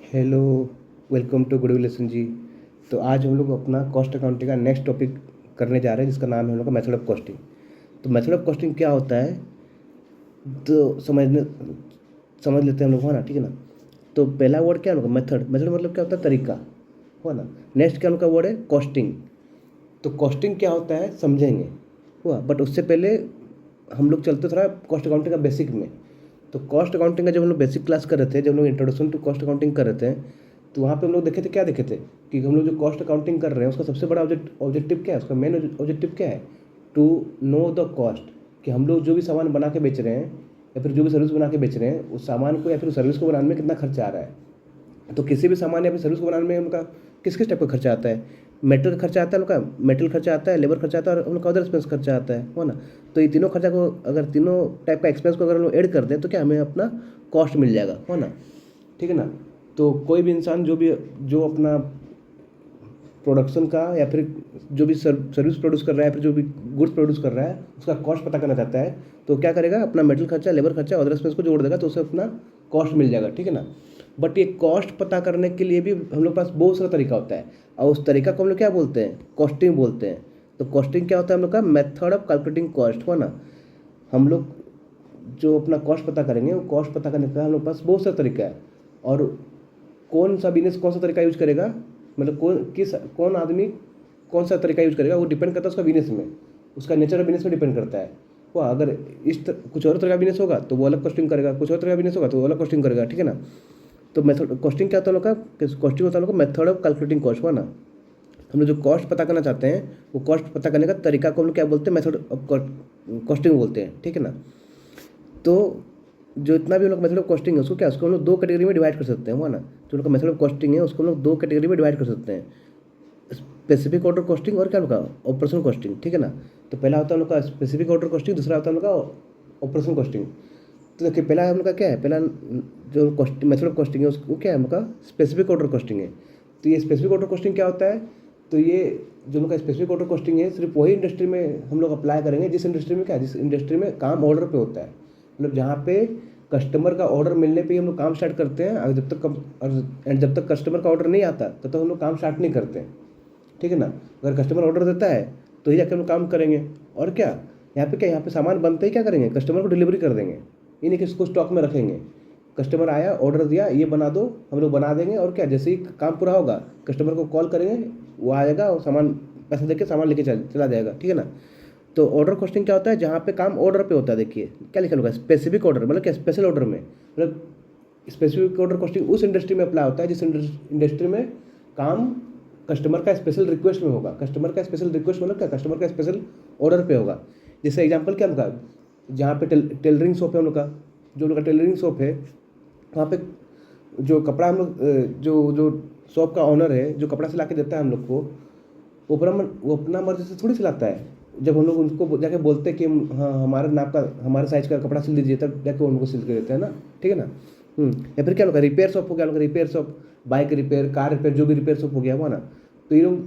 Hello. Welcome to good lesson ji. तो आज हम लोग अपना कॉस्ट अकाउंटिंग का नेक्स्ट टॉपिक करने जा रहे हैं, जिसका नाम है हम लोग का मेथड ऑफ कॉस्टिंग। तो मेथड ऑफ कॉस्टिंग क्या होता है, तो समझ लेते हैं हम लोग, है ना। ठीक है ना। तो पहला वर्ड क्या है हम लोग का, मेथड। मेथड मतलब क्या होता है, तरीका, है ना। नेक्स्ट क्या हम लोग का वर्ड है, कॉस्टिंग। तो कॉस्टिंग क्या होता है समझेंगे, हुआ। बट उससे पहले हम लोग चलते थोड़ा कॉस्ट अकाउंटिंग का बेसिक में। तो कॉस्ट अकाउंटिंग का जब हम लोग बेसिक क्लास कर रहे थे, जब हम लोग इंट्रोडक्शन टू कॉस्ट अकाउंटिंग कर रहे थे, तो वहाँ पे हम लोग देखे थे, क्या देखे थे कि हम लोग जो कॉस्ट अकाउंटिंग कर रहे हैं उसका सबसे बड़ा ऑब्जेक्टिव क्या है, उसका मेन ऑब्जेक्टिव क्या है, टू नो द कॉस्ट। कि हम लोग जो भी सामान बना के बेच रहे हैं या फिर जो भी सर्विस बना के बेच रहे हैं, उस सामान को या फिर उस सर्विस को बनाने में कितना खर्चा आ रहा है। तो किसी भी सामान या फिर सर्विस को बनाने में उनका किस किस टाइप का खर्चा आता है। मेटेरियल का खर्चा आता है, उनका मेटेरियल खर्चा आता है, लेबर खर्चा आता है, और उनका अदर एक्सपेंस खर्चा आता है ना। तो ये तीनों खर्चा को, अगर तीनों टाइप का एक्सपेंस को अगर हम लोग ऐड कर दें, तो क्या हमें अपना कॉस्ट मिल जाएगा, है ना। ठीक है ना। तो कोई भी इंसान जो अपना प्रोडक्शन का या फिर जो भी सर्विस प्रोड्यूस कर रहा है, या फिर जो भी गुड्स प्रोड्यूस कर रहा है, उसका कॉस्ट पता करना चाहता है, तो क्या करेगा, अपना मेटेरियल खर्चा, लेबर खर्चा, अदर एक्सपेंस को जोड़ देगा, तो उसे अपना कॉस्ट मिल जाएगा। ठीक है ना। बट ये कॉस्ट पता करने के लिए भी हम लोग के पास बहुत सारा तरीका होता है, और उस तरीका को हम लोग क्या बोलते हैं, कॉस्टिंग बोलते हैं। तो कॉस्टिंग क्या होता है हम लोग का, मेथड ऑफ कैलकुलेटिंग कॉस्ट, है ना। हम लोग जो अपना कॉस्ट पता करेंगे, वो कॉस्ट पता करने का हम लोग के पास बहुत सारा तरीका है। और कौन सा बिजनेस कौन सा तरीका यूज करेगा, मतलब कौन आदमी कौन सा तरीका यूज करेगा, वो डिपेंड करता है उसका बिजनेस में, उसका नेचर ऑफ बिजनेस में डिपेंड करता है। वो अगर कुछ और तरह का बिजनेस होगा तो वो अलग कॉस्टिंग करेगा, कुछ और तरह का बिजनेस होगा तो वो अलग कॉस्टिंग करेगा। ठीक है ना। तो मेथड कॉस्टिंग क्या होता है हम लोग का, कॉस्टिंग होता है हम लोग का मेथड ऑफ कैलकुलेटिंग कॉस्ट, है ना। हम लोग जो कॉस्ट पता करना चाहते हैं, वो कॉस्ट पता करने का तरीका को हम लोग क्या बोलते हैं, मेथड ऑफ कॉस्टिंग बोलते हैं। ठीक है ना। तो जो इतना भी हम लोग मेथड ऑफ कॉस्टिंग है, उसको हम लोग दो कैटेगरी में डिवाइड कर सकते हैं, है ना। जो उनका मेथड ऑफ कॉस्टिंग है, उसको हम लोग दो कैटेगरी में डिवाइड कर सकते हैं, स्पेसिफिक ऑर्डर कॉस्टिंग और क्या होगा, ऑपरेशन कॉस्टिंग। ठीक है ना। तो पहला होता है हम लोग का स्पेसिफिक ऑर्डर कॉस्टिंग, दूसरा होता है हम लोग का ऑपरेशन कॉस्टिंग। तो देखिए, पहला हम लोग का क्या है, पहला जो मेथड ऑफ कॉस्टिंग है उसको क्या है, हम लोग का स्पेसिफिक ऑर्डर कॉस्टिंग है। तो ये स्पेसिफिक ऑर्डर कॉस्टिंग क्या होता है, तो ये जो उनका स्पेसिफिक ऑर्डर कॉस्टिंग है, सिर्फ वही इंडस्ट्री में हम लोग अप्लाई करेंगे जिस इंडस्ट्री में क्या है, जिस इंडस्ट्री में काम ऑर्डर पे होता है। मतलब जहाँ पे कस्टमर का ऑर्डर मिलने पे ही हम लोग काम स्टार्ट करते हैं, और जब तक कस्टमर का ऑर्डर नहीं आता तब तक हम लोग काम स्टार्ट नहीं करते हैं। ठीक है ना। अगर कस्टमर ऑर्डर देता है तो ही जाकर हम लोग काम करेंगे। और क्या, यहाँ पे क्या, यहाँ पे सामान बनते ही क्या करेंगे, कस्टमर को डिलीवरी कर देंगे, ये नहीं कि इसको स्टॉक में रखेंगे। कस्टमर आया, ऑर्डर दिया, ये बना दो, हम लोग बना देंगे, और क्या, जैसे ही काम पूरा होगा कस्टमर को कॉल करेंगे, वो आएगा और सामान पैसे देके सामान लेके चला जाएगा। ठीक है ना। तो ऑर्डर कॉस्टिंग क्या होता है, जहाँ पे काम ऑर्डर पे होता है। देखिए क्या लिखा होगा, स्पेसिफिक ऑर्डर, मतलब क्या, स्पेशल ऑर्डर में, मतलब स्पेसिफिक ऑर्डर कॉस्टिंग उस इंडस्ट्री में अप्लाई होता है जिस इंडस्ट्री में काम कस्टमर का स्पेशल रिक्वेस्ट में होगा। कस्टमर का स्पेशल रिक्वेस्ट मतलब क्या, कस्टमर का स्पेशल ऑर्डर पे होगा। जैसे एग्जांपल क्या होगा, जहाँ पे टेलरिंग शॉप है हम लोग का, जो हम लोग का टेलरिंग शॉप है, वहाँ पे जो कपड़ा हम लोग जो जो शॉप का ऑनर है, जो कपड़ा सिला के देता है हम लोग को, वो अपना मर्जी से थोड़ी सिलाता है। जब हम लोग उनको जाके बोलते हैं कि हाँ हमारे नाप का, हमारे साइज का कपड़ा सिल दीजिए, तब जाके वो उनको सिल के देते हैं ना। ठीक है ना। या फिर क्या होगा, रिपेयर शॉप हो गया, repair shop, bike repair, car repair, जो भी रिपेयर शॉप हो गया, हुआ ना। तो ये लोग,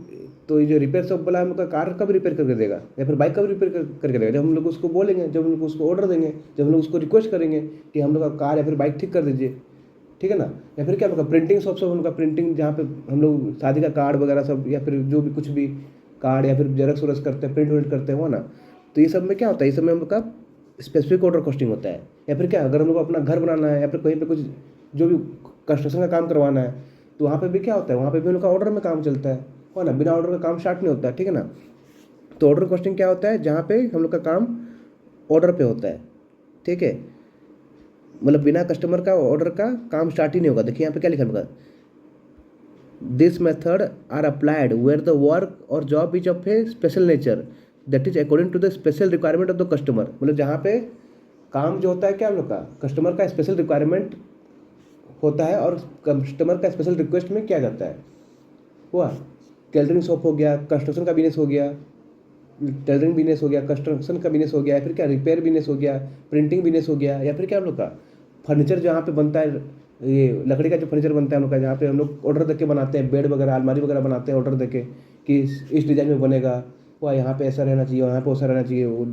तो ये जो रिपेयर शॉप वाला है उनका कार का भी रिपेयर करके देगा, या फिर बाइक का भी रिपेयर करके देगा, जब हम लोग उसको बोलेंगे, जब हम लोग उसको ऑर्डर देंगे, जब हम लोग उसको रिक्वेस्ट करेंगे कि हम लोग का कार या फिर बाइक ठीक कर दीजिए। ठीक है ना। या फिर क्या होगा, प्रिंटिंग शॉप से उनका प्रिंटिंग, जहाँ पे हम लोग शादी का कार्ड वगैरह सब, या फिर जो भी कुछ भी कार्ड या फिर जेरक्स वरक्स करते हैं, प्रिंट विंट करते हैं, वो ना। तो ये सब में क्या होता है, ये सब में हम लोग का स्पेसिफिक ऑर्डर कॉस्टिंग होता है। या फिर क्या, अगर हम लोग को अपना घर बनाना है, या फिर कहीं पे कुछ जो भी कंस्ट्रक्शन का काम करवाना है, तो वहाँ पे भी क्या होता है, वहाँ पे भी उनका ऑर्डर में काम चलता है ना। बिना ऑर्डर का काम स्टार्ट नहीं होता है। ठीक है ना। तो ऑर्डर कॉस्टिंग क्या होता है, जहाँ पे हम लोग का काम ऑर्डर पे होता है। ठीक है। मतलब बिना कस्टमर का ऑर्डर का काम स्टार्ट ही नहीं होगा। देखिए यहाँ पे क्या लिखा होगा, this method are applied where the work और job is of a special nature that is according to the special requirement of the customer. मतलब जहाँ पे काम जो होता है क्या, हम लोग का कस्टमर का स्पेशल रिक्वायरमेंट होता है, और कस्टमर का स्पेशल रिक्वेस्ट में किया जाता है। हुआ, टेलरिंग शॉप हो गया, कंस्ट्रक्शन का बिजनेस हो गया, टेलरिंग बिजनेस हो गया, कंस्ट्रक्शन का बिजनेस हो गया, या फिर क्या, रिपेयर बिजनेस हो गया, प्रिंटिंग बिजनेस हो गया, या फिर क्या हम लोग का फर्नीचर जहाँ पे बनता है, ये लकड़ी का जो फर्नीचर बनता है हम लोग का, जहाँ पे हम लोग ऑर्डर देके बनाते हैं, बेड वगैरह, अलमारी वगैरह बनाते हैं ऑर्डर देके, कि इस डिज़ाइन में बनेगा, वह यहाँ पे ऐसा रहना चाहिए, वहाँ पे वैसा रहना चाहिए, वो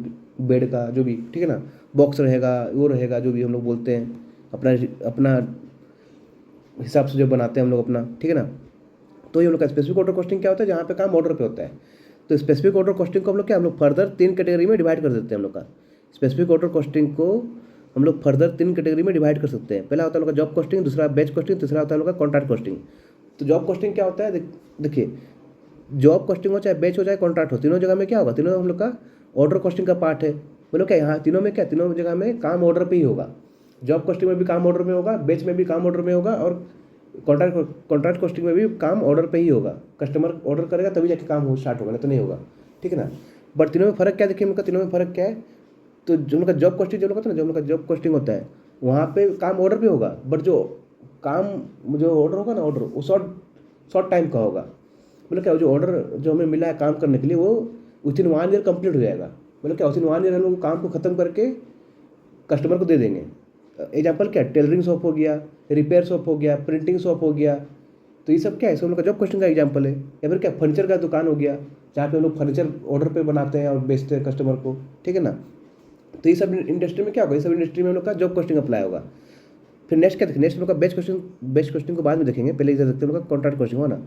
बेड का जो भी, ठीक है ना, बॉक्स रहेगा, वो रहेगा, जो भी हम लोग बोलते हैं, अपना अपना हिसाब से जो बनाते हैं हम लोग अपना, ठीक है ना। तो ये हम लोग का स्पेसिफिक ऑर्डर कॉस्टिंग क्या होता है, जहाँ पे काम ऑर्डर पे होता है। तो स्पेसिफिक ऑर्डर कॉस्टिंग को हम लोग क्या, हम लोग फर्दर 3 कैटेगरी में डिवाइड कर देते हैं हम लोग का। स्पेसिफिक ऑर्डर कॉस्टिंग को हम लोग फर्दर 3 कैटेगरी में डिवाइड कर सकते हैं। पहला होता है हम लोग का जॉब कॉस्टिंग, दूसरा बैच कॉस्टिंग, तीसरा होता है हम लोग का कॉन्ट्रैक्ट कॉस्टिंग। तो जॉब कॉस्टिंग क्या होता है, देखिए जॉब कॉस्टिंग हो चाहे बैच हो चाहे कॉन्ट्रैक्ट हो, तीनों जगह में क्या होगा, तीनों हम लोग का ऑर्डर कॉस्टिंग का पार्ट है। बोलो क्या, यहाँ तीनों में क्या, तीनों जगह में काम ऑर्डर पे ही होगा। जॉब कॉस्टिंग में भी काम ऑर्डर में होगा, बेच में भी काम ऑर्डर में होगा, और कॉन्ट्रैक्ट कॉस्टिंग में भी काम ऑर्डर पे ही होगा। कस्टमर ऑर्डर करेगा तभी जाके काम हो स्टार्ट होगा, नहीं तो नहीं होगा, ठीक है ना। बट तीनों में फ़र्क क्या, देखिए उनका तीनों में फ़र्क क्या है। तो जो उनका जॉब कॉस्टिंग, जो होता है ना, जो उनका जॉब कॉस्टिंग होता है, वहाँ पे काम ऑर्डर पे होगा, बट जो काम जो ऑर्डर होगा ना, ऑर्डर वो शॉर्ट टाइम का होगा। मतलब क्या, जो ऑर्डर जो हमें मिला है काम करने के लिए, वो विद इन 1 ईयर कंप्लीट हो जाएगा। मतलब क्या, विद इन 1 ईयर हम लोग काम को ख़त्म करके कस्टमर को दे देंगे। एग्जाम्पल क्या, टेलरिंग शॉप हो गया, रिपेयर शॉप हो गया, प्रिंटिंग शॉप हो गया। तो ये सब क्या है, सब हम लोग का जॉब कॉस्टिंग का एग्जाम्पल है। या फिर क्या, फर्नीचर का दुकान हो गया, जहाँ पे हम लोग फर्नीचर ऑर्डर पे बनाते हैं और बेचते हैं कस्टमर को, ठीक है ना। तो ये सब इंडस्ट्री में क्या होगा, ये सब इंडस्ट्री में हम लोग का जॉब कॉस्टिंग अप्लाई होगा। फिर नेक्स्ट क्या देखें, नेक्स्ट हम लोग का बेच कॉस्टिंग को बाद में देखेंगे, पहले इधर देखते हैं हम लोग का कॉन्ट्रैक्ट कॉस्टिंग हो ना।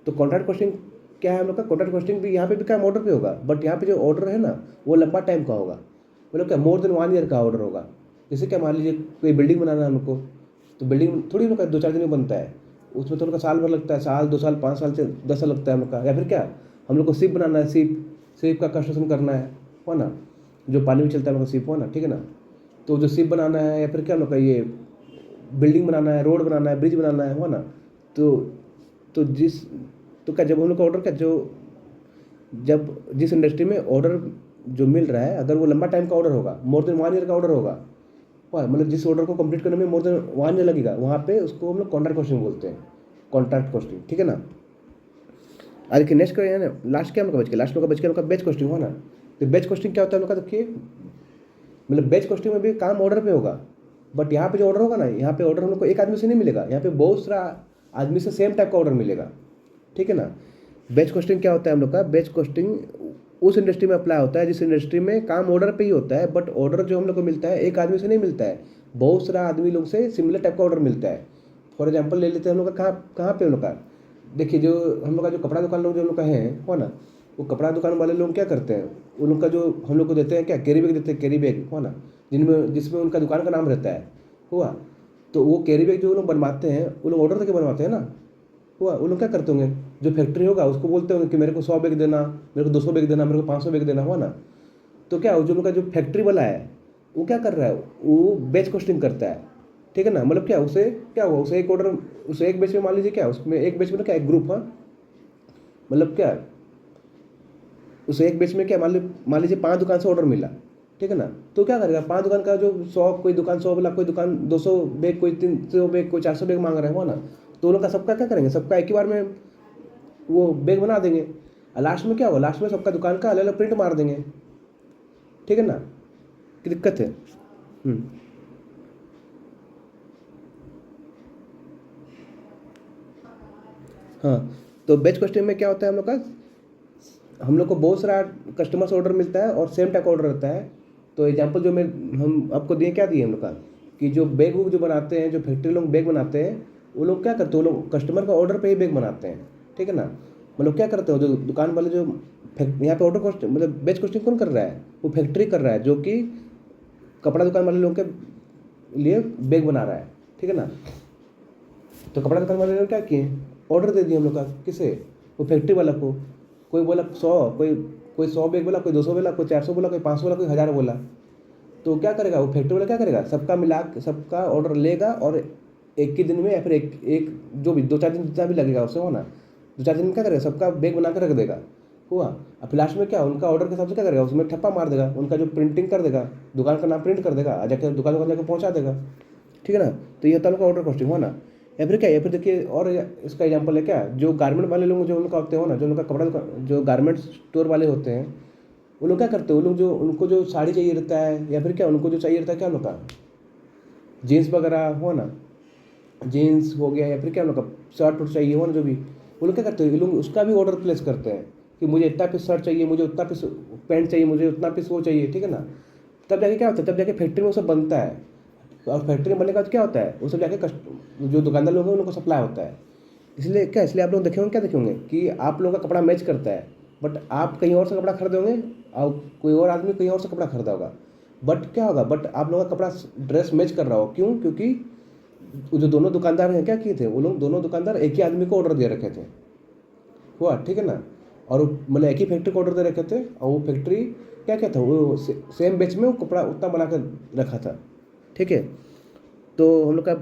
तो कॉन्ट्रैक्ट कॉस्टिंग क्या है हम लोग का, कॉन्ट्रैक्ट कॉस्टिंग भी यहाँ पे भी काम ऑर्डर पे होगा, बट यहाँ पे जो ऑर्डर है ना, वो लंबा टाइम का होगा। मतलब क्या, मोर देन 1 ईयर का ऑर्डर होगा। जैसे क्या, मान लीजिए कोई बिल्डिंग बनाना है हमको, तो बिल्डिंग थोड़ी हम लोग का 2-4 दिन में बनता है, उसमें तो उनका साल भर लगता है, साल 2 साल 5 साल से 10 साल लगता है हम लोग का। या फिर क्या, हम लोग को शिप बनाना है, शिप का कंस्ट्रक्शन करना है, हो ना, जो पानी में चलता है हम लोग का शिप, हो ना, ठीक है ना। तो जो शिप बनाना है, या फिर क्या हम लोग का ये बिल्डिंग बनाना है, रोड बनाना है, ब्रिज बनाना है, हो ना। तो तो जिस तो क्या, जब हम लोग का ऑर्डर क्या, जब जिस इंडस्ट्री में ऑर्डर जो मिल रहा है, अगर वो लंबा टाइम का ऑर्डर होगा, मोर देन 1 ईयर का ऑर्डर होगा, मतलब जिस ऑर्डर को कंप्लीट करने में मोर देन 1 ईयर लगेगा, वहाँ पे उसको हम लोग कॉन्ट्रैक्ट कॉस्टिंग बोलते हैं, कॉन्ट्रैक्ट कॉस्टिंग, ठीक है ना। आज के नेक्स्ट का ना, लास्ट क्या हम लोग का बच गया, लास्ट में का बच गया हम लोग का बेच कॉस्टिंग, हो ना। तो बेच कॉस्टिंग क्या होता है हम लोग का, देखिए मतलब बेच कॉस्टिंग में भी काम ऑर्डर पे होगा, बट यहाँ पे जो ऑर्डर होगा ना, यहाँ पे ऑर्डर हम लोग को एक आदमी से नहीं मिलेगा, यहाँ पे बहुत सारा आदमी से सेम टाइप का ऑर्डर मिलेगा, ठीक है ना। बैच कॉस्टिंग क्या होता है हम लोग का, बैच कॉस्टिंग उस इंडस्ट्री में अप्लाई होता है जिस इंडस्ट्री में काम ऑर्डर पे ही होता है, बट ऑर्डर जो हम लोग को मिलता है एक आदमी से नहीं मिलता है, बहुत सारा आदमी लोग से सिमिलर टाइप का ऑर्डर मिलता है। फॉर एग्जाम्पल ले लेते हैं हम लोग का, कहाँ कहाँ पे हम लोग का, देखिए जो हम लोग का जो कपड़ा दुकान लोग जो हम लोग का है, हो ना, वो कपड़ा दुकान वाले लोग क्या करते हैं, उन लोग का जो हम लोग को देते हैं क्या, कैरी बैग देते हैं, कैरी बैग, हो ना, जिसमें उनका दुकान का नाम रहता है, हुआ। तो वो कैरी बैग जो लोग बनवाते हैं, वो लोग ऑर्डर करके बनवाते हैं ना, हुआ। वो लोग क्या करते होंगे, जो फैक्ट्री होगा उसको बोलते होंगे कि मेरे को 100 बैग देना, मेरे को 200 बैग देना, मेरे को 500 बैग देना, हुआ ना। तो क्या, जो लोग का जो फैक्ट्री वाला है, वो क्या कर रहा है, वो बैच कॉस्टिंग करता है, ठीक है ना। मतलब क्या, उसे क्या हुआ, उसे एक ऑर्डर, उसे एक बैच में मान लीजिए क्या, उसमें एक बैच में क्या, एक ग्रुप, हाँ, मतलब क्या, उसे एक बैच में क्या, मान लीजिए 5 दुकान से ऑर्डर मिला, ठीक है ना। तो क्या करेगा, 5 दुकान का जो 100, कोई दुकान 100 बोला, कोई दुकान 200 बैग, कोई 300 बैग, कोई 400 बैग मांग रहा है, हो ना। तो उन लोग का सबका क्या करेंगे, सबका एक ही बार में वो बैग बना देंगे, और लास्ट में क्या होगा, लास्ट में सबका दुकान का अलग अलग प्रिंट मार देंगे, ठीक है ना। की दिक्कत है। हाँ, तो बैच कॉस्टिंग में क्या होता है हम लोग का, हम लोग को बहुत सारा कस्टमर से ऑर्डर मिलता है और सेम टाइप का ऑर्डर रहता है। तो एग्जांपल जो मैं हम आपको दिए, क्या दिए हम लोग का, कि जो बैग वूग जो बनाते हैं, जो फैक्ट्री लोग बैग बनाते हैं, वो लोग क्या करते हैं, वो लोग कस्टमर का ऑर्डर पे ही बैग बनाते हैं, ठीक है ना। मतलब क्या करते हो, जो दुकान वाले जो यहाँ पे ऑर्डर कॉस्ट, मतलब बैच कॉस्टिंग कौन कर रहा है, वो फैक्ट्री कर रहा है, जो कि कपड़ा दुकान वाले लोगों के लिए बैग बना रहा है, ठीक है ना। तो कपड़ा दुकान वाले ने क्या किए, ऑर्डर दे दिए हम लोग का, किसे, वो फैक्ट्री वाला को। कोई बोला 100, कोई 100 बैग बोला, कोई 200 बोला, कोई 400 बोला, कोई 500 बोला, कोई 1000 बोला। तो क्या करेगा वो फैक्ट्री वाला, क्या करेगा, सबका मिला सबका ऑर्डर लेगा, और एक ही दिन में, या फिर एक जो भी 2-4 दिन जितना भी लगेगा उसे, हो ना, 2-4 दिन में क्या करेगा, सबका बैग बना कर रख देगा, हुआ। अब लास्ट में क्या, उनका ऑर्डर के हिसाब से क्या करेगा, उसमें ठप्पा मार देगा, उनका जो प्रिंटिंग कर देगा, दुकान का नाम प्रिंट कर देगा, जाकर दुकान जाकर पहुँचा देगा, ठीक है ना। तो ये होता है उनका ऑर्डर कॉस्टिंग, हो ना। या फिर क्या, या फिर देखिए और इसका एग्जांपल है क्या, जो गारमेंट वाले लोग जो उनका होते हो ना, जो उनका कपड़ा जो गारमेंट स्टोर वाले होते हैं, वो लोग क्या करते हैं, वो लोग जो उनको जो साड़ी चाहिए रहता है, या फिर क्या उनको जो चाहिए रहता है, क्या उनका जीन्स वगैरह, हो ना, जीन्स हो गया, या फिर क्या उनका शर्ट उर्ट चाहिए, हो ना, जो भी, वो लोग क्या करते हैं, ये लोग उसका भी ऑर्डर प्लेस करते हैं कि मुझे इतना पीस शर्ट चाहिए, मुझे उतना पीस पैंट चाहिए, मुझे उतना पीस वो चाहिए, ठीक है ना। तब जाके क्या होता है, तब जाके फैक्ट्री में वो सब बनता है। और फैक्ट्री में बनने का क्या होता है, वो सब जाके जो दुकानदार लोग हैं उनको सप्लाई होता है। इसलिए आप लोग देखेंगे, क्या देखेंगे कि आप लोगों का कपड़ा मैच करता है, बट आप कहीं और से कपड़ा खरीदे होंगे और कोई और आदमी कहीं और से कपड़ा खरीदा होगा, बट क्या होगा, बट आप लोगों का कपड़ा ड्रेस मैच कर रहा हो। क्यों? क्योंकि जो दोनों दुकानदार हैं क्या किए थे, वो लोग दोनों दुकानदार एक ही आदमी को ऑर्डर दे रखे थे, हुआ, ठीक है ना। और मतलब एक ही फैक्ट्री को ऑर्डर दे रखे थे, और वो फैक्ट्री क्या क्या था, वो सेम बैच में वो कपड़ा उतना बना कर रखा था, ठीक है। तो हम लोग का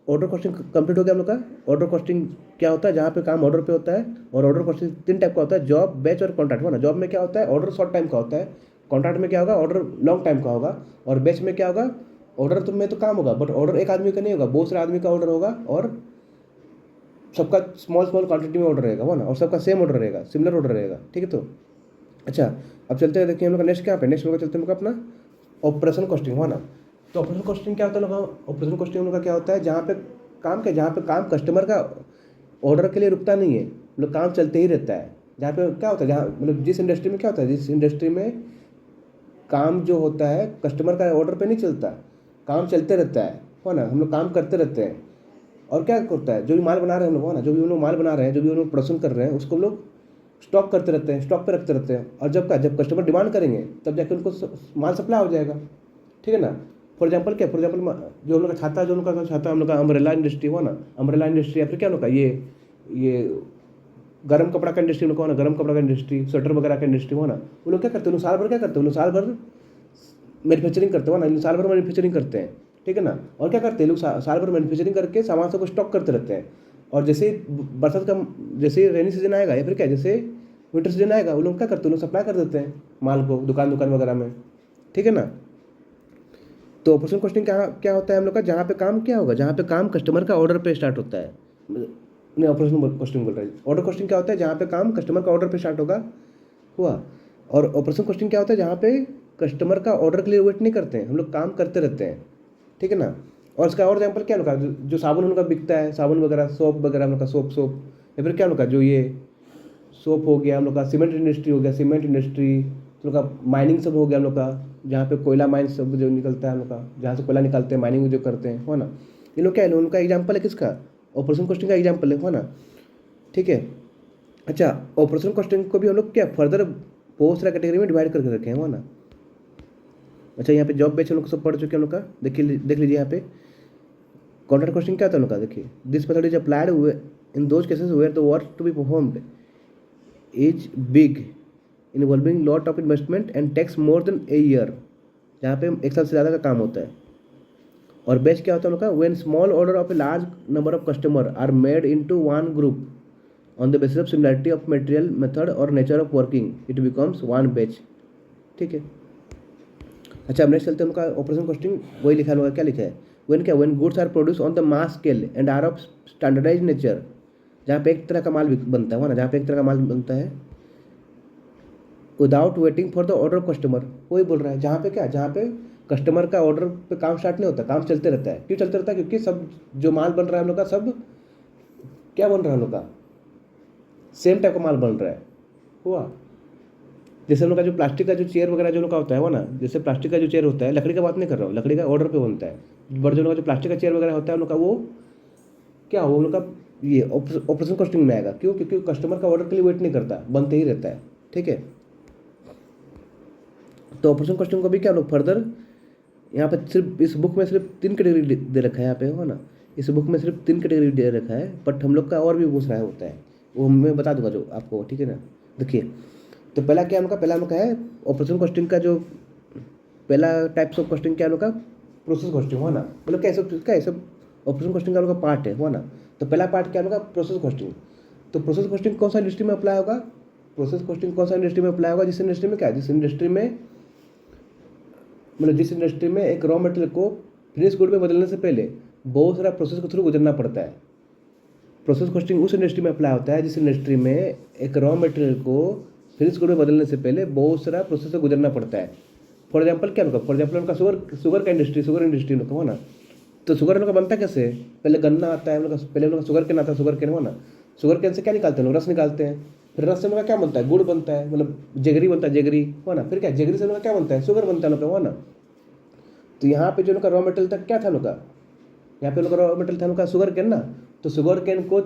ऑर्डर कॉस्टिंग कंप्लीट हो गया। हम लोग का ऑर्डर कॉस्टिंग क्या होता है, जहाँ पे काम ऑर्डर पे होता है। और ऑर्डर कॉस्टिंग 3 टाइप का होता है, जॉब, बैच और कॉन्ट्रैक्ट, हो ना। जॉब में क्या होता है, ऑर्डर शॉर्ट टाइम का होता है। कॉन्ट्रैक्ट में क्या होगा, ऑर्डर लॉन्ग टाइम का होगा। और बैच में क्या होगा, ऑर्डर तो में तो काम होगा, बट ऑर्डर एक आदमी का नहीं होगा, बहुत सारे आदमी का ऑर्डर होगा, और सबका स्मॉल क्वांटिटी में ऑर्डर रहेगा, वो ना। और सबका सेम ऑर्डर रहेगा, सिमिलर ऑर्डर रहेगा, ठीक है। तो अच्छा, अब चलते हैं, देखिए हम लोग का नेक्स्ट क्या पे, नेक्स्ट हम लोग चलते हैं हम लोग अपना ऑपरेशन कॉस्टिंग, हो ना। तो ऑपरेशन कॉस्टिंग क्या होता है लोग, ऑपरेशन कॉस्टिंग हम लोग का क्या होता है, जहाँ पे काम कस्टमर का ऑर्डर के लिए रुकता नहीं है, मतलब काम चलते ही रहता है। जहाँ पे क्या होता है, जहाँ मतलब जिस इंडस्ट्री में क्या होता है, जिस इंडस्ट्री में काम जो होता है कस्टमर का ऑर्डर पे नहीं चलता, काम चलते रहता है, हो ना। हम लोग काम करते रहते हैं। और क्या करता है, जो भी माल बना रहे हैं हम लोग, हो ना, जो भी हम लोग माल बना रहे हैं, जो भी हम लोग प्रोडक्शन कर रहे हैं, उसको हम लोग स्टॉक करते रहते हैं, स्टॉक पे रखते रहते हैं। और जब कस्टमर डिमांड करेंगे तब जाकर उनको माल सप्लाई हो जाएगा, ठीक है ना। फॉर एग्जाम्पल जो हम लोग का छाता, जो हम लोग का छाता, हम लोग का अम्ब्रेला इंडस्ट्री, हो ना, अम्ब्रेला इंडस्ट्री, या फिर क्या हम लोग का ये गर्म कपड़ा का इंडस्ट्री, लोग हो ना, गर्म कपड़ा का इंडस्ट्री, स्वेटर वगैरह का इंडस्ट्री, हो ना। वो लोग क्या करते हैं, साल भर क्या करते हैं, साल भर मैन्युफैक्चरिंग करते हो ना, साल भर मैन्युफैक्चरिंग करते हैं, ठीक है ना। और क्या करते हैं लोग, साल भर मैन्युफैक्चरिंग करके सामान सबको स्टॉक करते रहते हैं। और जैसे बरसात का, जैसे रेनी सीजन आएगा, या फिर क्या, जैसे विंटर सीजन आएगा, वो लोग क्या करते हैं, लोग सप्लाई कर देते हैं माल को दुकान वगैरह में, ठीक है ना। तो ऑपरेशन कॉस्टिंग क्या क्या होता है हम लोग का, जहाँ पे काम क्या होगा, जहाँ पे काम कस्टमर का ऑर्डर पे स्टार्ट होता है, नहीं ऑपरेशन कॉस्टिंग बोल रहा है। ऑर्डर कॉस्टिंग क्या होता है, जहाँ पे काम कस्टमर का ऑर्डर पे स्टार्ट होगा, हुआ। और ऑपरेशन कॉस्टिंग क्या होता है, जहाँ पे कस्टमर का ऑर्डर के लिए वेट नहीं करते हैं, हम लोग काम करते रहते हैं, ठीक है ना। और इसका और एग्जाम्पल क्या होगा, जो साबुन उनका बिकता है, साबुन वगैरह, सोप वगैरह हम लोग का, सोप, या फिर क्या होगा, जो ये सोप हो गया हम लोग का, सीमेंट इंडस्ट्री हो गया, सीमेंट इंडस्ट्री, हम लोग का माइनिंग सब हो गया हम लोग का, जहाँ पे कोयला माइन सब जो निकलता है हम लोग का, जहाँ से कोयला निकालते हैं, माइनिंग जो करते हैं, हो ना। ये लोग क्या है, उनका एग्जाम्पल है किसका, ऑपरेशन कॉस्टिंग का एग्जाम्पल है, हो ना, ठीक है। अच्छा, ऑपरेशन कॉस्टिंग को भी हम लोग क्या फर्दर बहुत सारा कैटेगरी में डिवाइड करके रखे हैं, हो ना। अच्छा, यहाँ पे जॉब बेच हम लोग सब पढ़ चुके हैं हम लोग का, देखिए देख लीजिए यहाँ पे कॉन्ट्रैक्ट कॉस्टिंग क्या होता है हम लोग का, देखिए this method is applied in those cases where the work to be performed is big involving lot of investment and takes more than a year, जहाँ पे एक साल से ज़्यादा का काम होता है। और बेच क्या होता है हम लोग का, when small order of a large number of customer are made into one group on the basis of similarity of material method और nature of working it becomes one batch, ठीक है। अच्छा, अब नेक्स्ट चलते हैं, उनका ऑपरेशन कॉस्टिंग वही लिखा होगा, क्या लिखा है, when goods are produce on the mass scale and are of standardise nature, जहाँ पे एक तरह का माल बनता है ना, जहाँ पे एक तरह का माल बनता है without waiting for the order of customer, वही बोल रहा है, जहाँ पे क्या, जहाँ पे कस्टमर का ऑर्डर पे काम स्टार्ट नहीं होता, काम चलते रहता है। क्यों चलते रहता है, क्योंकि सब जो माल बन रहा है हम लोग का, सब क्या बन रहा है हम लोग का, सेम टाइप का माल बन रहा है, हुआ। जैसे हम लोग का जो प्लास्टिक का जो चेयर वगैरह जो लोग का होता है, वो ना, जैसे प्लास्टिक का जो चेयर होता है, लकड़ी का बात नहीं कर रहा हूँ, लकड़ी का ऑर्डर पे बनता है, बट जो लोग का जो प्लास्टिक का चेयर वगैरह होता है हम लोग का, वो क्या हो, हम लोग का ये ऑपरेशन कॉस्टिंग में आएगा। क्यों? क्योंकि कस्टमर का ऑर्डर के लिए वेट नहीं करता, बनते ही रहता है, ठीक है। तो ऑपरेशन कॉस्टिंग को भी क्या लोग फर्दर यहाँ पे सिर्फ इस बुक में सिर्फ 3 कैटेगरी दे रखा है, यहाँ पे, हो ना, इस बुक में सिर्फ 3 कैटेगरी दे रखा है, बट हम लोग का और भी पूछ रहा होता है, वो मैं बता दूंगा जो आपको, ठीक है ना। देखिए, तो पहला क्या हम लोग का, पहला हम लोग का है ऑपरेशन कॉस्टिंग का जो पहला टाइप्स ऑफ कॉस्टिंग क्या हम लोग का, प्रोसेस कॉस्टिंग, हो ना। मतलब क्या सब ऑपरेशन कॉस्टिंग का हम लोग का पार्ट है, हो ना। तो पहला पार्ट क्या हम लोग का, प्रोसेस कॉस्टिंग। तो प्रोसेस कॉस्टिंग कौन सा इंडस्ट्री में अप्लाई होगा, प्रोसेस कॉस्टिंग कौन सा इंडस्ट्री में अप्लाई होगा, जिस इंडस्ट्री में क्या, जिस इंडस्ट्री में मतलब जिस इंडस्ट्री में एक रॉ मटेरियल को फिनिश गुड में बदलने से पहले बहुत सारा प्रोसेस के थ्रू गुजरना पड़ता है। प्रोसेस कॉस्टिंग उस इंडस्ट्री में अप्लाई होता है जिस इंडस्ट्री में एक रॉ मटेरियल को फिनिश गुड में बदलने से पहले बहुत सारा प्रोसेस से गुजरना पड़ता है। फॉर एग्जाम्पल क्या होगा, फॉर एग्जाम्पल उनका शुगर का इंडस्ट्री, शुगर इंडस्ट्री हो ना। तो शुगर उनका बनता कैसे, पहले गन्ना आता है, पहले उनका शुगर केन आता है, शुगर केन, हो ना। शुगर केन से क्या निकालते हैं, रस निकालते हैं, फिर रस से उनका क्या बनता है, गुड़ बनता है, मतलब जेगरी बनता है, जेगरी, हो ना। फिर क्या, जेगरी से उनका क्या बनता है, शुगर बनता है, हो ना। तो यहाँ पे जो उनका रॉ मटेरियल था क्या था उनका, यहाँ पे उनका रॉ मटेरियल था उनका शुगर केन ना। तो शुगर केन को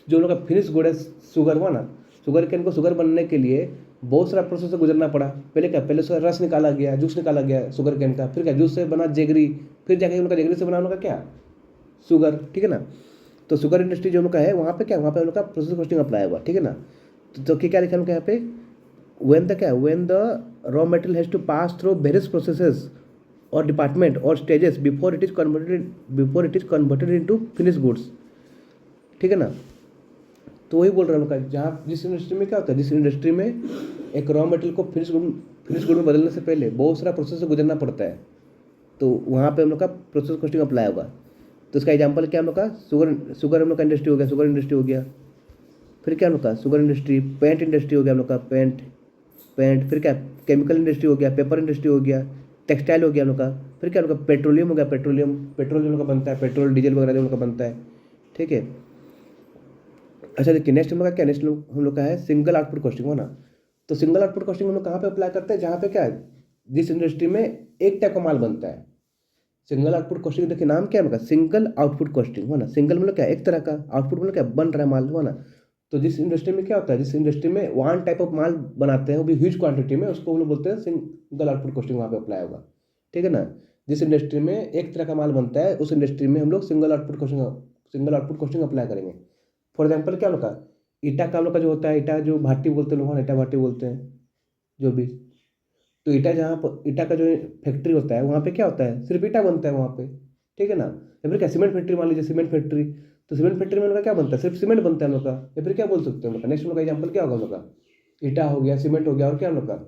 जो उनका फिनिश गुड है शुगर हुआ ना, शुगर केन को शुगर बनने के लिए बहुत सारा प्रोसेस से गुजरना पड़ा। पहले क्या, पहले उसका रस निकाला गया, जूस निकाला गया शुगर केन का, फिर क्या जूस से बना जेगरी, फिर जाके उनका जेगरी से बना उनका क्या शुगर, ठीक है ना। तो शुगर इंडस्ट्री जो उनका है वहाँ पे क्या, वहाँ पे उनका प्रोसेस कॉस्टिंग अप्लाई हुआ, ठीक है ना। तो क्या लिखा उनका यहाँ पे, when the raw material has to pass through various processes or department or stages before it is converted into finished goods, ठीक है ना। तो वही बोल रहा हूँ उनका, जहाँ जिस इंडस्ट्री में क्या होता है, जिस इंडस्ट्री में एक रॉ मटेरियल को फिनिश गुड में बदलने से पहले बहुत सारा प्रोसेस से गुजरना पड़ता है, तो वहाँ पे हम लोग का प्रोसेस कॉस्टिंग अप्लाई होगा। तो इसका एग्जांपल क्या हम लोग का, शुगर हम लोग का इंडस्ट्री हो गया, शुगर इंडस्ट्री हो गया। फिर क्या हम लोग का शुगर इंडस्ट्री, पेंट इंडस्ट्री हो गया हम लोग का, पेंट। फिर क्या केमिकल इंडस्ट्री हो गया, पेपर इंडस्ट्री हो गया, टेक्सटाइल हो गया हम लोग का। फिर क्या हम लोग का पेट्रोलियम हो गया, पेट्रोल जो हम लोग का बनता है, पेट्रोल डीजल वगैरह जो हम लोग का बनता है, ठीक है। अच्छा देखिए नेक्स्ट हम लोग का क्या, नेक्स्ट हम लोग का है सिंगल आउटपुट कॉस्टिंग हो ना। तो सिंगल आउटपुट कॉस्टिंग हम लोग कहाँ पे अप्लाई करते हैं, जहाँ पे क्या है, जिस इंडस्ट्री में एक टाइप का माल बनता है। सिंगल आउटपुट कॉस्टिंग देखिए नाम क्या है उनका, सिंगल आउटपुट कॉस्टिंग हो ना। सिंगल मतलब क्या, एक तरह का, आउटपुट मतलब क्या, बन रहा है माल हो ना। तो जिस इंडस्ट्री में क्या होता है, जिस इंडस्ट्री में वन टाइप ऑफ माल बनाते हैं वो भी ह्यूज क्वांटिटी में, उसको हम लोग बोलते हैं सिंगल आउटपुट कॉस्टिंग, वहाँ पे अप्लाई होगा, ठीक है ना। जिस इंडस्ट्री में एक तरह का माल बनता है उस इंडस्ट्री में हम लोग सिंगल आउटपुट कॉस्टिंग अप्लाई करेंगे। फॉर एग्जाम्पल क्या होगा, ईटा का हम लोग का जो होता है, ईटा जो भाटी बोलते हैं लोग, ईटा भाटी बोलते हैं जो भी। तो ईटा जहाँ पर ईटा का जो फैक्ट्री होता है वहाँ पे क्या होता है, सिर्फ ईटा बनता है वहाँ पे, ठीक है ना। या फिर क्या सीमेंट फैक्ट्री मान लीजिए, सीमेंट फैक्ट्री, तो सीमेंट फैक्ट्री में उनका क्या बनता है, सिर्फ सीमेंट बनता है हम लोग का। या फिर क्या बोल सकते हैं हम लोग का, नेक्स्ट हम लोग का एग्जाम्पल क्या होगा हम लोग का, ईटा हो गया, सीमेंट हो गया, और क्या हम लोग का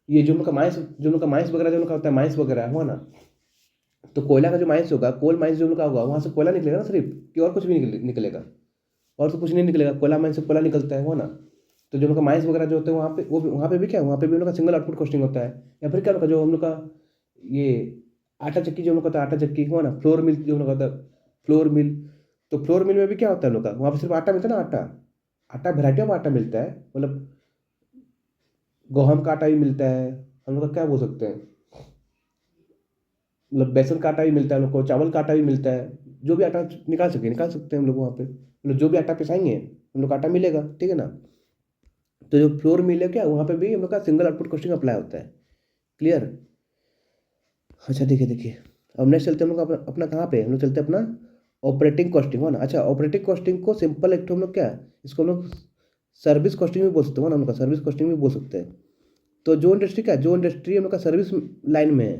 ये जो हम लोग का माइंस, जो हम लोग का माइंस वगैरह जो हम लोग का होता है, माइंस वगैरह हुआ ना। तो कोयला का जो माइंस होगा, कोल माइंस जो हम लोग का होगा, वहाँ से कोयला निकलेगा ना सिर्फ, कि और कुछ भी निकलेगा, और तो कुछ नहीं निकलेगा, कोयला माइंस से कोयला निकलता है, हुआ ना। तो जो उनका माइंस वगैरह जो होते हैं वहाँ पे, वो वहाँ पे भी क्या, वहाँ पे भी उनका सिंगल आउटपुट कॉस्टिंग होता है। या फिर क्या उनका जो हम लोग का ये आटा चक्की जो हम लोग का होता है, आटा चक्की हुआ ना, फ्लोर मिल जो हम लोग का होता है, फ्लोर मिल। तो फ्लोर मिल में भी क्या होता है हम लोग का, वहाँ पे सिर्फ आटा मिलता है ना, आटा वेराइटी ऑफ आटा मिलता है, मतलब गेहूं का आटा भी मिलता है, हम लोग का क्या बोल सकते हैं, मतलब बेसन का आटा भी मिलता है हम लोग को, चावल का आटा भी मिलता है, जो भी आटा निकाल सकते हैं हम लोग वहाँ पे, मतलब जो भी आटा पिसाएंगे हम लोग का आटा मिलेगा, ठीक है ना। तो जो फ्लोर मिल है क्या, वहाँ पे भी हम लोग का सिंगल आउटपुट कॉस्टिंग अप्लाई होता है, क्लियर। अच्छा देखिए अब नेक्स्ट चलते हैं हम लोग अपना कहाँ पे, हम लोग चलते हैं अपना ऑपरेटिंग कॉस्टिंग हो ना। अच्छा ऑपरेटिंग कॉस्टिंग को सिंपल एक तो हम लोग क्या, इसको हम लोग सर्विस कॉस्टिंग भी बोल सकते हो ना, हम लोग का सर्विस कॉस्टिंग भी बोल सकते हैं। तो जो इंडस्ट्री क्या, जो इंडस्ट्री हम लोग का सर्विस लाइन में है,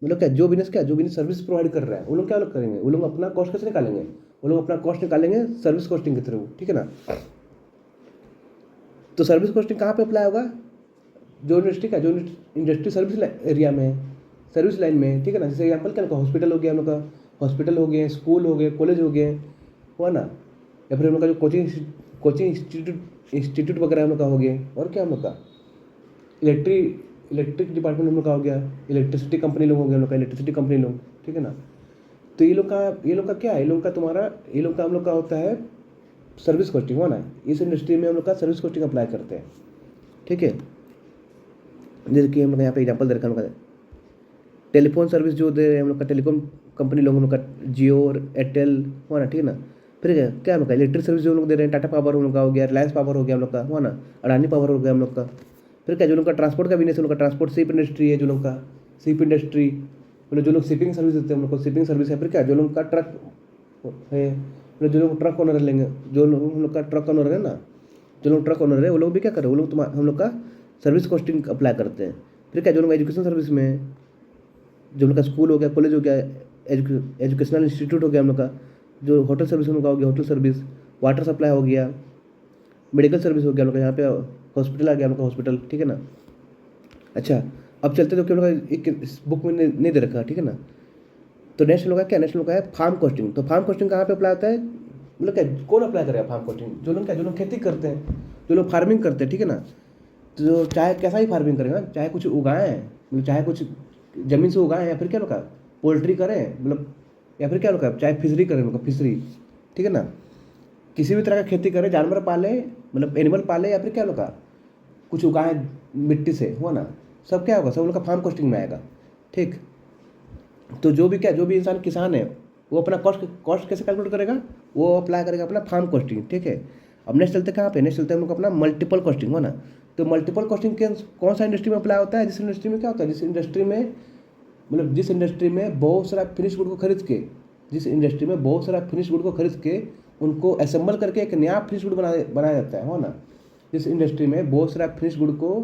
मतलब क्या जो बिजनेस सर्विस प्रोवाइड कर रहा है, वो लोग क्या लोग करेंगे, वो लोग अपना कॉस्ट कैसे निकालेंगे, वो लोग अपना कॉस्ट निकालेंगे सर्विस कॉस्टिंग के थ्रू, ठीक है ना। तो सर्विस कॉस्टिंग कहाँ पे अप्लाई होगा, जो इंडस्ट्री सर्विस एरिया में है, सर्विस लाइन में है, ठीक है ना। जैसे एग्जाम्पल क्या, हॉस्पिटल हो गया हम लोग का, हॉस्पिटल हो गए, स्कूल हो गए, कॉलेज हो गए, हुआ ना। या फिर हम लोग का जो कोचिंग इंस्टीट्यूट वगैरह हम लोग का हो गया, और क्या हम लोग का इलेक्ट्रिक डिपार्टमेंट हम लोग का हो गया, इलेक्ट्रिसिटी कंपनी लोग हो गए हम लोग का, इलेक्ट्रिसिटी कंपनी लोग, ठीक है ना। तो ये लोग का क्या है, ये लोग का हम लोग का होता है सर्विस कॉस्टिंग, हुआ ना। इस इंडस्ट्री में हम लोग का सर्विस कॉस्टिंग अप्लाई करते हैं, ठीक है। जैसे कि हम लोग यहाँ पे एग्जाम्पल दे रखा है हम लोग का टेलीफोन सर्विस जो दे रहे हैं हम लोग का, टेलीकॉम कंपनी लोग हम लोग का, जियो और एयरटेल, हुआ ना, ठीक है ना। फिर क्या हम लोग का इलेक्ट्रिक सर्विस जो लोग दे रहे हैं, टाटा पावर हम लोग का हो गया, रिलायंस पावर हो गया हम लोग का, हुआ ना, अडानी पावर हो गया हम लोग का। फिर क्या जो लोग का ट्रांसपोर्ट का बिजनेस है, लोग का ट्रांसपोर्ट शिप इंडस्ट्री है, जो लोग का शिप इंडस्ट्री, मतलब जो लोग शिपिंग सर्विस देते हैं हम लोग को, शिपिंग सर्विस है। फिर क्या जो लोग का ट्रक है, मतलब जो लोग ट्रक ओनर लेंगे, जो लोग हम लोग का ट्रक ओनर है ना, जो लोग ट्रक ओनर है वो लोग भी क्या करें, वो लोग हम लोग का सर्विस कॉस्टिंग अप्लाई करते हैं। फिर क्या जो लोग एजुकेशन सर्विस में, जो उनका स्कूल हो गया, कॉलेज हो गया, एजुकेशनल इंस्टीट्यूट हो गया हम लोग का, जो होटल सर्विस हम लोग का हो गया, होटल सर्विस, वाटर सप्लाई हो गया, मेडिकल सर्विस हो गया हम लोग का, यहाँ पे हॉस्पिटल आ गया हम लोग का, हॉस्पिटल, ठीक है ना। अच्छा अब चलते तो हम लोग का एक इस बुक में नहीं दे रखा, ठीक है ना। तो नेक्स्ट हम लोग का क्या, नेक्स्ट हम लोग का है फार्म कॉस्टिंग। तो फार्म कॉस्टिंग कहाँ पे अप्लाई होता है, मतलब क्या कौन अप्लाई करेगा फार्म कॉस्टिंग, जो लोग खेती करते हैं, जो लोग फार्मिंग करते हैं, ठीक है ना। तो चाहे कैसा ही फार्मिंग करेगा, चाहे कुछ उगाएं, मतलब चाहे कुछ ज़मीन से उगाएं, या फिर क्या लोग पोल्ट्री करें, मतलब या फिर क्या लोग चाहे फिशरी करें, मतलब फिशरी, ठीक है ना। किसी भी तरह का खेती करें, जानवर पाले, मतलब एनिमल पाले, या फिर क्या लोग कुछ उगाएं मिट्टी से, हुआ ना, सब क्या होगा, सब लोग का फार्म कॉस्टिंग में आएगा, ठीक। तो जो भी इंसान किसान है वो अपना कॉस्ट कैसे कैलकुलेट करेगा, वो अप्लाई करेगा अपना फार्म कॉस्टिंग, ठीक है। अब नेक्स्ट चलते कहाँ पे, नेक्स्ट चलते हैं हम लोग अपना मल्टीपल कॉस्टिंग हो ना। तो मल्टीपल कॉस्टिंग के कौन सा इंडस्ट्री में अप्लाई होता है, जिस इंडस्ट्री में क्या होता है, जिस इंडस्ट्री में मतलब जिस इंडस्ट्री में बहुत सारा फिनिश गुड को खरीद के, जिस इंडस्ट्री में बहुत सारा फिनिश गुड को खरीद के उनको असेंबल करके एक नया फिनिश गुड बनाया जाता है, हो ना। जिस इंडस्ट्री में बहुत सारा फिनिश गुड को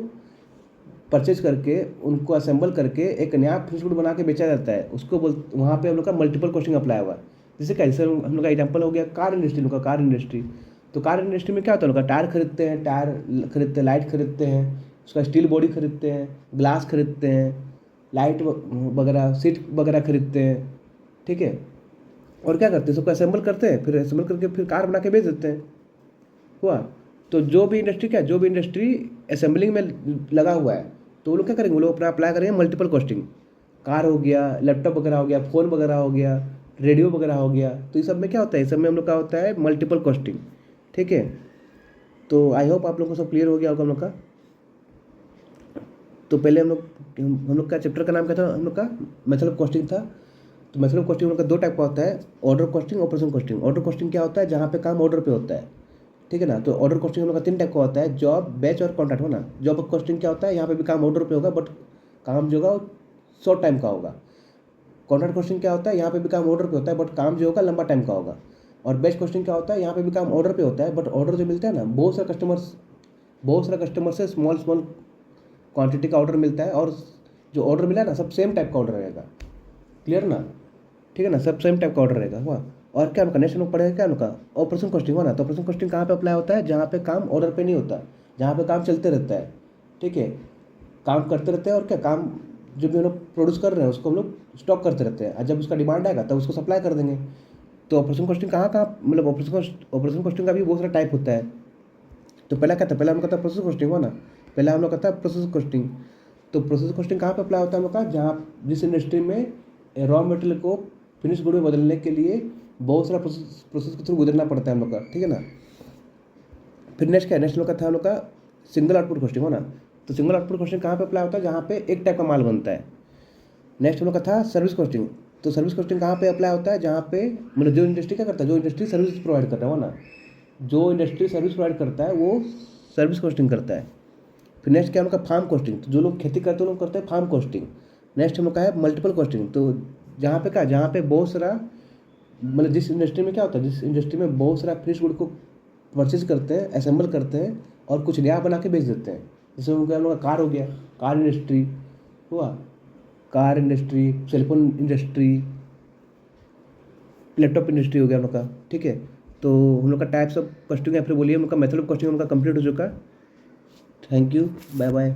परचेज करके उनको असेंबल करके एक नया फिनिश गुड बना के बेचा जाता है, उसको वहाँ पे हम लोग का मल्टीपल कॉस्टिंग अप्लाई हुआ। जैसे कैसे हम लोग का एग्जाम्पल हो गया कार इंडस्ट्री, लोग का कार इंडस्ट्री। तो कार इंडस्ट्री में क्या होता है, लोग का टायर खरीदते हैं, लाइट खरीदते हैं, उसका स्टील बॉडी खरीदते हैं, ग्लास खरीदते हैं, लाइट वगैरह सीट वगैरह खरीदते हैं, ठीक है। और क्या करते हैं, सबको असेंबल करते हैं, फिर असेंबल करके फिर कार बना के बेच देते हैं, हुआ। तो जो भी इंडस्ट्री असेंबलिंग में लगा हुआ है, तो वो लोग क्या करेंगे, वो लोग अपना अप्लाई करेंगे मल्टीपल कॉस्टिंग। कार हो गया, लैपटॉप वगैरह हो गया, फ़ोन वगैरह हो गया, रेडियो वगैरह हो गया, तो इस सब में क्या होता है, इस सब में हम लोग का होता है मल्टीपल कॉस्टिंग, ठीक है। तो आई होप आप लोगों को सब क्लियर हो गया होगा हम लोग का। तो पहले हम लोग का चैप्टर का नाम क्या था, हम लोग का मेथड ऑफ कॉस्टिंग था। तो मेथड ऑफ कॉस्टिंग हम लोग का दो टाइप का होता है, order costing, operation costing. Order costing क्या होता है, जहाँ पे काम ऑर्डर पे होता है, ठीक है ना। तो ऑर्डर कॉस्टिंग हम लोग का 3 टाइप का होता है, जॉब, बैच और कॉन्ट्रैक्ट, हो ना। जॉब कॉस्टिंग क्या होता है, यहाँ पे भी काम ऑर्डर पे होगा बट काम जो होगा वो शॉर्ट टाइम का होगा। कॉन्ट्रैक्ट कॉस्टिंग क्या होता है, यहाँ पे भी काम ऑर्डर पे होता है बट काम जो होगा लंबा टाइम का होगा। और बैच कॉस्टिंग क्या होता है, यहाँ पे भी काम ऑर्डर पे होता है बट ऑर्डर जो मिलता है ना, बहुत सारे कस्टमर से स्मॉल क्वांटिटी का ऑर्डर मिलता है, और जो ऑर्डर मिला है ना सब सेम टाइप का ऑर्डर रहेगा, क्लियर ना, ठीक है ना, सब सेम टाइप का ऑर्डर रहेगा, हुआ। और क्या हम नेक्स्ट लोग पढ़ेगा क्या उनका ऑपरेशन कॉस्टिंग, हो ना। तो ऑपरेशन कॉस्टिंग कहाँ पे अप्लाई होता है, जहाँ पे काम ऑर्डर पे नहीं होता, जहाँ पे काम चलते रहता है, ठीक है। काम करते रहते हैं और क्या काम जो भी हम लोग प्रोड्यूस कर रहे हैं उसको हम लोग स्टॉक करते रहते हैं, और जब उसका डिमांड आएगा तब उसको सप्लाई कर देंगे। तो ऑपरेशन कॉस्टिंग कहाँ मतलब ऑपरेशन कॉस्टिंग का भी बहुत सारा टाइप होता है। तो पहला क्या था, पहला हम लोग का था प्रोसेस कॉस्टिंग, हो ना। पहला हम लोग का था प्रोसेस कॉस्टिंग। तो प्रोसेस कॉस्टिंग कहाँ पे अप्लाई होता है हम लोग का, जहाँ जिस इंडस्ट्री में रॉ मटेरियल को फिनिश गुड में बदलने के लिए बहुत सारा प्रोसेस के थ्रू गुजरना पड़ता है हम लोग का, ठीक है ना। फिर नेक्स्ट क्या है, नेक्स्ट लोग का था हम लोग का सिंगल आउटपुट कॉस्टिंग, हो ना। तो सिंगल आउटपुट कॉस्टिंग कहाँ पे अप्लाई होता है, जहाँ पे एक टाइप का माल बनता है। नेक्स्ट हम लोग का था सर्विस कॉस्टिंग। तो सर्विस कॉस्टिंग कहाँ पे अप्लाई होता है, जहाँ पे मतलब जो इंडस्ट्री क्या करता है, जो इंडस्ट्री सर्विस प्रोवाइड करता है, हो ना। जो इंडस्ट्री सर्विस प्रोवाइड करता है वो सर्विस कॉस्टिंग करता है। फिर नेक्स्ट क्या हम लोग का फार्म कॉस्टिंग, तो जो लोग खेती करते हैं वो लोग करते हैं फार्म कॉस्टिंग। नेक्स्ट हम लोग का है मल्टीपल कॉस्टिंग। तो जहाँ पे क्या, जहाँ पे बहुत सारा मतलब जिस इंडस्ट्री में क्या होता है, जिस इंडस्ट्री में बहुत सारा फिनिश गुड को परचेज करते हैं, असेंबल करते हैं और कुछ नया बना के बेच देते हैं। जैसे हम लोग का कार हो गया, कार इंडस्ट्री हुआ, car industry, cellphone industry, laptop industry हो गया हम लोग का, ठीक है। तो हम लोग का टाइप्स ऑफ कॉस्टिंग या फिर बोलिए हम लोग का मेथड ऑफ कॉस्टिंग हम लोग का कंप्लीट हो चुका है। Thank you, bye bye.